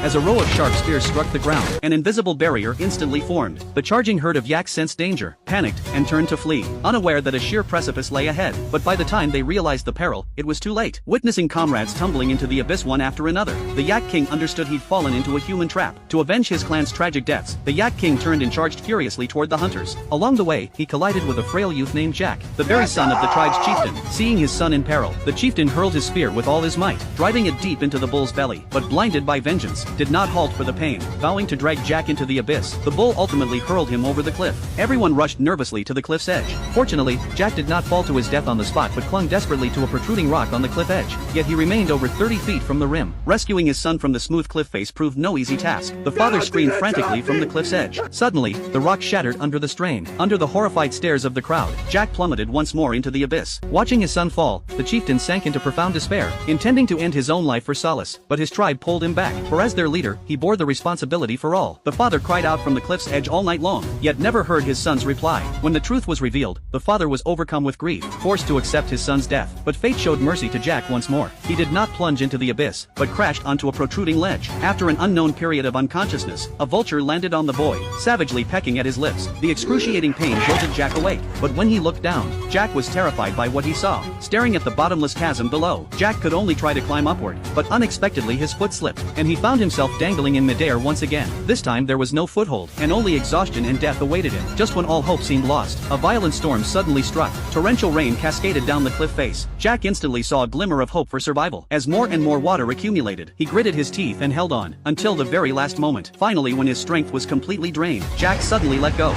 as a row of sharp spears struck the ground. An invisible barrier instantly formed. The charging herd of yaks sensed danger, panicked, and turned to flee, unaware that a sheer precipice lay ahead. But by the time they realized the peril, it was too late. Witnessing comrades tumbling into the abyss one after another, the Yak King understood he'd fallen into a human trap. To avenge his clan's tragic deaths, the Yak King turned and charged furiously toward the hunters. Along the way, he collided with a frail youth named Jack, the very son of the tribe's chieftain. Seeing his son in peril, the chieftain hurled his spear with all his might, driving it deep into the bull's belly. But blinded by vengeance, did not halt for the pain, vowing to drag Jack into the abyss. The bull ultimately hurled him over the cliff. Everyone rushed nervously to the cliff's edge. Fortunately, Jack did not fall to his death on the spot but clung desperately to a protruding rock on the cliff edge. Yet he remained over 30 feet from the rim. Rescuing his son from the smooth cliff face proved no easy task. The father screamed frantically from the cliff's edge. Suddenly, the rock shattered under the strain. Under the horrified stares of the crowd, Jack plummeted once more into the abyss. Watching his son fall, the chieftain sank into profound despair, intending to end his own life for solace. But his tribe pulled him back, for as their leader, he bore the responsibility for all. The father cried out from the cliff's edge all night long, yet never heard his son's reply. When the truth was revealed, the father was overcome with grief, forced to accept his son's death. But fate showed mercy to Jack once more. He did not plunge into the abyss, but crashed onto a protruding ledge. After an unknown period of unconsciousness, a vulture landed on the boy, savagely pecking at his lips. The excruciating pain jolted Jack awake, but when he looked down, Jack was terrified by what he saw. Staring at the bottomless chasm below, Jack could only try to climb upward, but unexpectedly his foot slipped, and he found himself dangling in midair once again. This time there was no foothold, and only exhaustion and death awaited him. Just when all hope seemed lost, a violent storm suddenly struck. Torrential rain cascaded down the cliff face. Jack instantly saw a glimmer of hope for survival. As more and more water accumulated, he gritted his teeth and held on, until the very last moment. Finally, when his strength was completely drained, Jack suddenly let go.